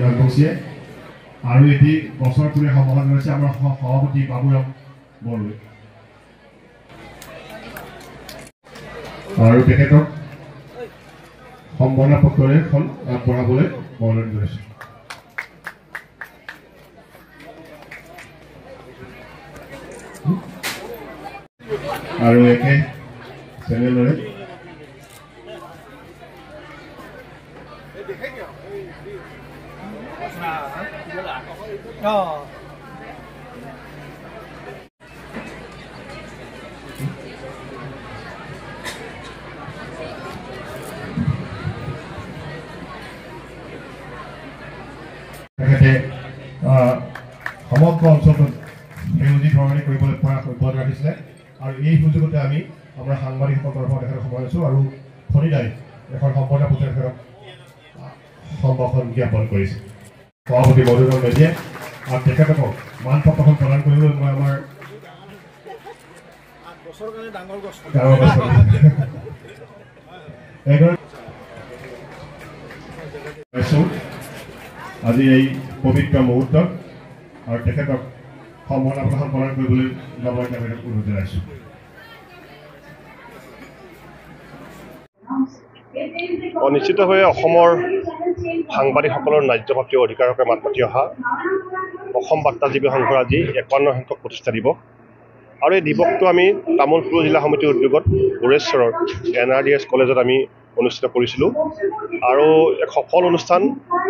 ৰাজবংশীয়ে আৰু এটি বছৰ পুৰে সমাধান কৰিছে আমাৰ সভাপতি বাবুৰাম বৰদলৈ আৰু তেখেতক সম্বৰ্ধনা পত্ৰৰে এখন আগবঢ়াবলৈ মই অনুৰোধ কৰিছোঁ আৰু একে চেনেলৰে তেখেতে সমগ্ৰ অঞ্চলটোত সেউজী ধৰণে কৰিবলৈ পৰা অব্যাহত ৰাখিছিলে আৰু এই সুযোগতে আমি আমাৰ সাংবাদিকসকলৰ তৰফত তেখেতক সময় আছোঁ আৰু শনিদাই এখন সম্বৰ্ধনা পত্ৰ তেখেতক সম্ভাষণ জ্ঞাপন কৰিছে সভাপতি মধুসূদন মেধিয়ে আৰু তেখেতকক মান পত্ৰখন প্ৰদান কৰিবলৈ মই আমাৰ আজি এই পবিত্ৰ মুহূৰ্তত আৰু তেখেতক সম্বৰ্ধনা পত্ৰখন প্ৰদান কৰিবলৈ মই তেখেতক অনুৰোধ জনাইছোঁ নিশ্চিতভাৱে অসমৰ সাংবাদিকসকলৰ ন্যায্যপ্ৰাপ্তিৰ অধিকাৰৰ হকে মাত মাতি অহা অসম বাৰ্তাজীৱী সংঘৰ আজি 51 সংখ্যক প্ৰতিষ্ঠা দিৱস আৰু এই দিৱসটো আমি তামোলপুৰ জিলা সমিতিৰ উদ্যোগত গোৰেশ্বৰৰ NRDS কলেজত আমি অনুষ্ঠিত কৰিছিলোঁ আৰু এক সফল অনুষ্ঠান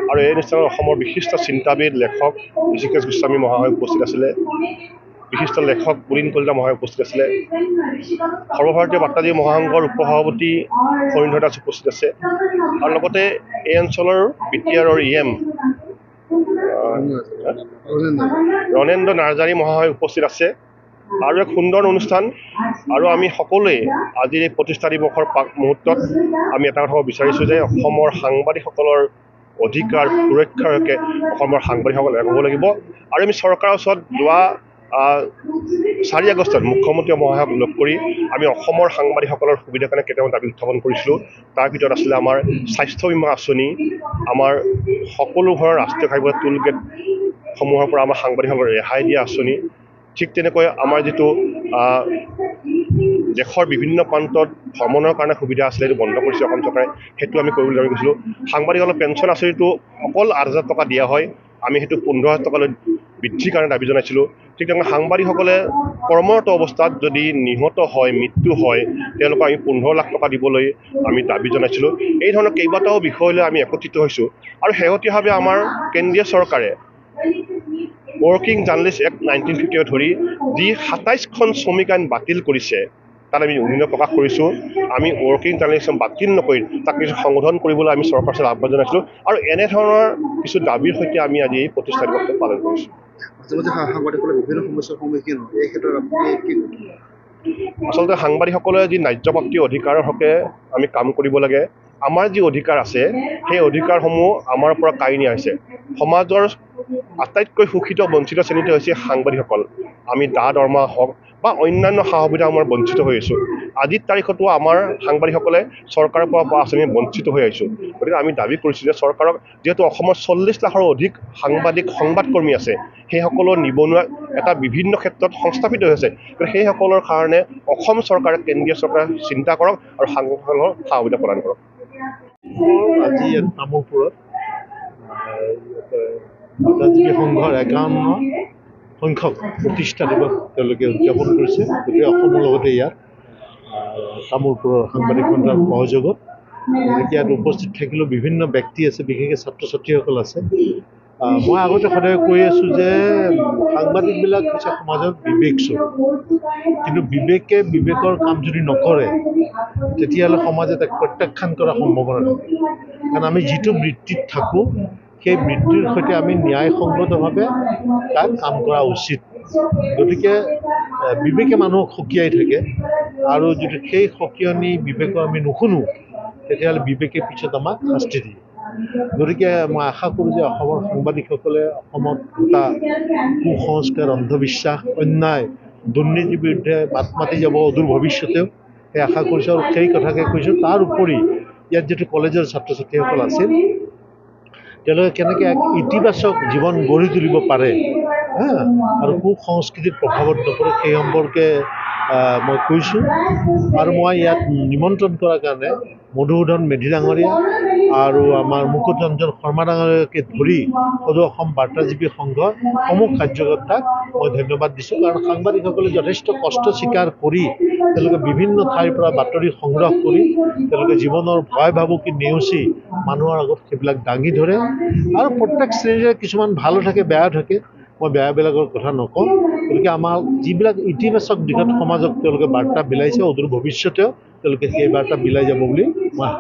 আৰু এই অনুষ্ঠানত অসমৰ বিশিষ্ট চিন্তাবিদ লেখক ঋষিকেশ গোস্বামী মহাশয় উপস্থিত আছিলে বিশিষ্ট লেখক পুলিন কলিতা মহাশয় উপস্থিত আছিলে সৰ্বভাৰতীয় বাৰ্তাজীৱী মহাসংঘৰ উপসভাপতি ফণীন্দ্ৰ দাস উপস্থিত আছে আৰু লগতে এই অঞ্চলৰ BTRৰ EM ৰণেন্দ্ৰ নাৰ্জাৰী মহাশয় উপস্থিত আছে আৰু এক সুন্দৰ অনুষ্ঠান আৰু আমি সকলোৱে আজি এই প্ৰতিষ্ঠা দিৱসৰ মুহূৰ্তত আমি এটা কথা বিচাৰিছোঁ যে অসমৰ সাংবাদিকসকলৰ অধিকাৰ সুৰক্ষাৰ হকে অসমৰ সাংবাদিকসকল এক হ'ব লাগিব আৰু আমি চৰকাৰৰ ওচৰত যোৱা 4 আগষ্টত মুখ্যমন্ত্ৰী মহাশয়ক লগ কৰি আমি অসমৰ সাংবাদিকসকলৰ সুবিধাৰ কাৰণে কেইটামান দাবী উত্থাপন কৰিছিলোঁ তাৰ ভিতৰত আছিলে আমাৰ স্বাস্থ্য বীমা আঁচনি আমাৰ সকলো ঘৰৰ ৰাষ্ট্ৰীয় ঘাইপথ টোল গেটসমূহৰ পৰা আমাৰ সাংবাদিকসকলৰ ৰেহাই দিয়া আঁচনি ঠিক তেনেকৈ আমাৰ যিটো দেশৰ বিভিন্ন প্ৰান্তত ভ্ৰমণৰ কাৰণে সুবিধা আছিলে সেইটো বন্ধ কৰিছে অসম চৰকাৰে সেইটো আমি কৰিবলৈ দাবী কৰিছিলোঁ সাংবাদিকসকলৰ পেঞ্চন আঁচনিটো অকল 8,000 টকা দিয়া হয় আমি সেইটো 15,000 টকালৈ বৃদ্ধিৰ কাৰণে দাবী জনাইছিলোঁ ঠিক তেনেকৈ সাংবাদিকসকলে কৰ্মৰত অৱস্থাত যদি নিহত হয় মৃত্যু হয় তেওঁলোকক আমি 15 লাখ টকা দিবলৈ আমি দাবী জনাইছিলোঁ এই ধৰণৰ কেইবাটাও বিষয়লৈ আমি একত্ৰিত হৈছোঁ আৰু শেহতীয়াভাৱে আমাৰ কেন্দ্ৰীয় চৰকাৰে ৱৰ্কিং জাৰ্নেলিষ্ট এক্ট 1950 ধৰি যি 27খন শ্ৰমিক আইন বাতিল কৰিছে তাত আমি অনুমোদন প্ৰকাশ কৰিছোঁ আমি ৱৰ্কিং জাৰ্নেলিষ্ট বাতিল নকৰি তাক কিছু সংশোধন কৰিবলৈ আমি চৰকাৰৰ ওচৰত আহ্বান জনাইছিলোঁ আৰু এনেধৰণৰ কিছু দাবীৰ সৈতে আমি আজি এই প্ৰতিষ্ঠা দিৱসটো পালন কৰিছোঁ আচলতে সাংবাদিকসকলে যি ন্যায্যপ্ৰাপ্তিৰ অধিকাৰৰ হকে আমি কাম কৰিব লাগে আমাৰ যি অধিকাৰ আছে সেই অধিকাৰসমূহ আমাৰ পৰা কাঢ়ি নিয়া হৈছে সমাজৰ আটাইতকৈ শোষিত বঞ্চিত শ্ৰেণীটো হৈছে সাংবাদিকসকল আমি দৰমহা হওক বা অন্যান্য সা সুবিধা আমাৰ বঞ্চিত হৈ আছোঁ আজিৰ তাৰিখতো আমাৰ সাংবাদিকসকলে চৰকাৰৰ পৰা আঁচনি বঞ্চিত হৈ আহিছোঁ গতিকে আমি দাবী কৰিছোঁ যে চৰকাৰক যিহেতু অসমৰ 40 লাখৰো অধিক সংবাদকৰ্মী আছে সেইসকলৰ নিবনুৱা এটা বিভিন্ন ক্ষেত্ৰত সংস্থাপিত হৈ আছে গতিকে সেইসকলৰ কাৰণে অসম চৰকাৰে কেন্দ্ৰীয় চৰকাৰে চিন্তা কৰক আৰু সাংবাদিকসকলৰ সা সুবিধা প্ৰদান কৰক আজি তামোলপুৰত বাৰ্তাজীৱী সংঘৰ 51 সংখ্যক প্ৰতিষ্ঠা দিৱস তেওঁলোকে উদযাপন কৰিছে গতিকে অসমৰ লগতে ইয়াত তামোলপুৰৰ সাংবাদিক সন্থাৰ সহযোগত ইয়াত উপস্থিত থাকিলেও বিভিন্ন ব্যক্তি আছে বিশেষকৈ ছাত্ৰ ছাত্ৰীসকল আছে মই আগতে সদায় কৈ আছোঁ যে সাংবাদিকবিলাক হৈছে সমাজৰ বিবেকস্বৰূপ কিন্তু বিবেকৰ কাম যদি নকৰে তেতিয়াহ'লে সমাজে তাক প্ৰত্যাখ্যান কৰাৰ সম্ভাৱনা থাকে কাৰণ আমি যিটো বৃত্তিত থাকোঁ সেই বৃত্তিৰ সৈতে আমি ন্যায়সংগতভাৱে তাক কাম কৰা উচিত গতিকে বিবেকে মানুহক সকীয়াই থাকে আৰু যদি সেই সকীয়নি বিবেকৰ আমি নুশুনো তেতিয়াহ'লে বিবেকে পিছত আমাক শাস্তি দিয়ে গতিকে মই আশা কৰোঁ যে অসমৰ সাংবাদিকসকলে অসমত এটা কুসংস্কাৰ অন্ধবিশ্বাস অন্যায় দুৰ্নীতিৰ বিৰুদ্ধে মাত মাতি যাব অদূৰ ভৱিষ্যতেও সেই আশা কৰিছোঁ আৰু সেই কথাকে কৈছোঁ তাৰ উপৰি ইয়াত যিটো কলেজৰ ছাত্ৰ ছাত্ৰীসকল আছিল তেওঁলোকে কেনেকৈ এক ইতিবাচক জীৱন গঢ়ি তুলিব পাৰে আৰু কুসংস্কৃতিৰ প্ৰভাৱত নপৰে সেই সম্পৰ্কে মই কৈছোঁ। আৰু মই ইয়াত নিমন্ত্ৰণ কৰাৰ কাৰণে মধুসূদন মেধি ডাঙৰীয়া আৰু আমাৰ মুকুট ৰঞ্জন শৰ্মা ডাঙৰীয়াকে ধৰি সদৌ অসম বাৰ্তাজীৱী সংঘৰ সমূহ কাৰ্যকৰ্তাক মই ধন্যবাদ দিছোঁ। কাৰণ সাংবাদিকসকলে যথেষ্ট কষ্ট স্বীকাৰ কৰি তেওঁলোকে বিভিন্ন ঠাইৰ পৰা বাতৰি সংগ্ৰহ কৰি তেওঁলোকে জীৱনৰ ভয় ভাবুকি নেওচি মানুহৰ আগত সেইবিলাক দাঙি ধৰে। আৰু প্ৰত্যেক শ্ৰেণীৰে কিছুমান ভালো থাকে বেয়াও থাকে, মই বেয়াবিলাকৰ কথা নকওঁ। গতিকে আমাৰ যিবিলাক ইতিবাচক দিশত সমাজক তেওঁলোকে বাৰ্তা বিলাইছে, অদূৰ ভৱিষ্যতেও তেওঁলোকে সেই বাৰ্তা বিলাই যাব বুলি মই